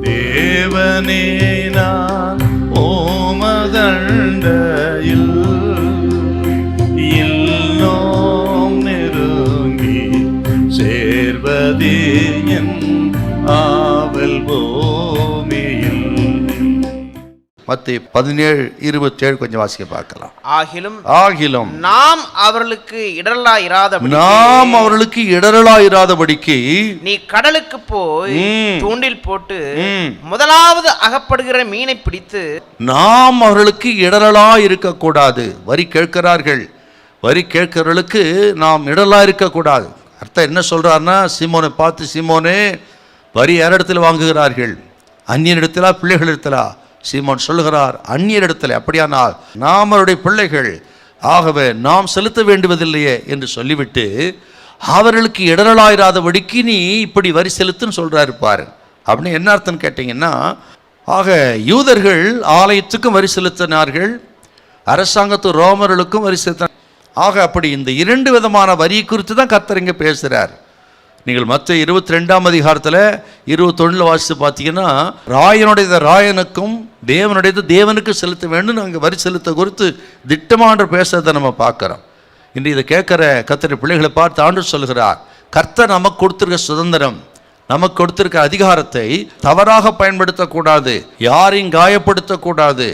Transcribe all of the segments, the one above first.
தேவனே நான் ஓமதண்டையில் இன்னும் நெருங்கி சேர்வதே என் ஆவல் பூமியில். மத்தேயு 17:27 கொஞ்சம் வாசிக்க பார்க்கலாம். ஆகிலும் நாம் அவர்களுக்கு இடரலாயிராதபடிக்கு நீ கடலுக்கு போய் தூண்டில் போட்டு முதலாவது அகப்படுகிற மீனை பிடித்து. நாம் அவர்களுக்கு இடரலா இருக்கக்கூடாது. வரி கேட்கிறார்கள், வரி கேட்கிறவர்களுக்கு நாம் இடரலா இருக்கக்கூடாது. அர்த்தம் என்ன சொல்றாருன்னா, சீமோனை பார்த்து, சீமோனே வரி யாரிடத்தில் வாங்குகிறார்கள்? அந்நியரிடத்திலா பிள்ளைகளிடத்திலா? சீமோன் சொல்லுகிறார், அந்நியரிடத்தில். அப்படியானால் நாம் அவருடைய பிள்ளைகள், ஆகவே நாம் செலுத்த வேண்டுவதில்லையே என்று சொல்லிவிட்டு அவர்களுக்கு இடரலாயிராதபடிக்கு நீ இப்படி வரி செலுத்துன்னு சொல்றாரு பாரு. அப்படின்னு என்ன அர்த்தம் கேட்டீங்கன்னா, ஆக யூதர்கள் ஆலயத்துக்கும் வரி செலுத்தினார்கள், அரசாங்கத்து ரோமர்களுக்கும் வரி செலுத்தினார். ஆக அப்படி இந்த இரண்டு விதமான வரி குறித்து தான் கர்த்தர் இங்கே பேசுகிறார். நீங்கள் மற்ற 22ஆம் அதிகாரத்தில் 21 வாசித்து பார்த்தீங்கன்னா, ராயனுடையது ராயனுக்கும் தேவனுடையது தேவனுக்கு செலுத்த வேண்டும் அங்கே வரி செலுத்த குறித்து திட்டமாக பேசுறதை நம்ம பார்க்குறோம். இன்று இதை கேட்குற கர்த்தருடைய பிள்ளைகளை பார்த்து ஆண்டவர் சொல்கிறார், கர்த்தர் நமக்கு கொடுத்திருக்க சுதந்திரம், நமக்கு கொடுத்திருக்க அதிகாரத்தை தவறாக பயன்படுத்தக்கூடாது, யாரையும் காயப்படுத்தக்கூடாது.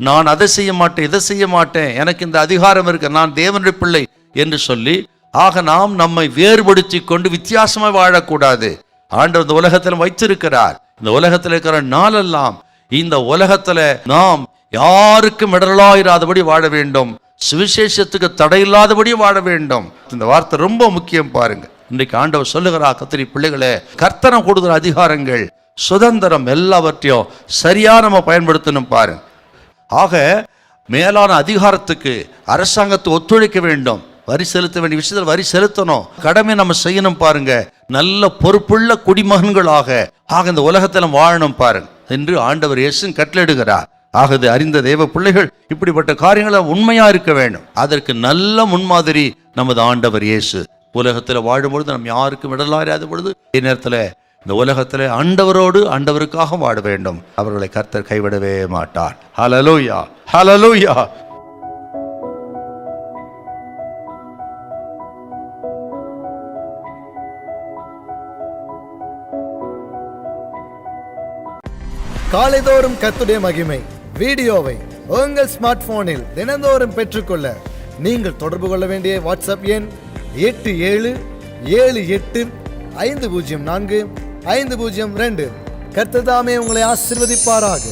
நான் அதை செய்ய மாட்டேன், இதை செய்ய மாட்டேன், எனக்கு இந்த அதிகாரம் இருக்கு, நான் தேவனுடைய பிள்ளை என்று சொல்லி, ஆக நாம் நம்மை வேறுபடுத்தி கொண்டு வித்தியாசமாக வாழக்கூடாது. ஆண்டவர் இந்த உலகத்தில் வைத்திருக்கிறார். இந்த உலகத்தில் இருக்கிற நாளெல்லாம் இந்த உலகத்தில் நாம் யாருக்கும் இடரலாயிராதபடி வாழ வேண்டும், சுவிசேஷத்துக்கு தடையில்லாதபடி வாழ வேண்டும். இந்த வார்த்தை ரொம்ப முக்கியம் பாருங்க. இன்றைக்கு ஆண்டவர் சொல்லுகிறார், கர்த்தருடைய பிள்ளைகளே, கர்த்தர் கொடுக்கிற அதிகாரங்கள், சுதந்திரம் எல்லாவற்றையும் சரியா நம்ம பயன்படுத்தணும் பாருங்க. ஆக மேலான அதிகாரத்துக்கு அரசாங்கத்தை ஒத்துழைக்க வேண்டும், வரி செலுத்த வேண்டிய விஷயத்தில் வரி செலுத்தணும், கடமை நம்ம செய்யணும் பாருங்க. நல்ல பொறுப்புள்ள குடிமகன்களாக இந்த உலகத்தில் வாழணும் பாருங்க என்று ஆண்டவர் இயேசு கட்டளையிடுகிறார். ஆகவே அறிந்த தேவ பிள்ளைகள் இப்படிப்பட்ட காரியங்களை உண்மையா இருக்க வேண்டும். அதற்கு நல்ல முன்மாதிரி நமது ஆண்டவர் இயேசு. உலகத்தில் வாழும்பொழுது நம்ம யாருக்கும் இடலாயிராத பொழுது நேரத்தில் இந்த உலகத்தில் ஆண்டவரோடு ஆண்டவருக்காக வாழ வேண்டும். அவர்களை கர்த்தர் கைவிடவே மாட்டார். ஹல்லேலூயா, ஹல்லேலூயா. காலைதோறும் கர்த்தருடைய மகிமை வீடியோவை உங்கள் ஸ்மார்ட் போனில் தினந்தோறும் பெற்றுக்கொள்ள நீங்கள் தொடர்பு கொள்ள வேண்டிய வாட்ஸ்அப் எண் 8778504502. கர்த்தர் தாமே உங்களை ஆசீர்வதிப்பாராக.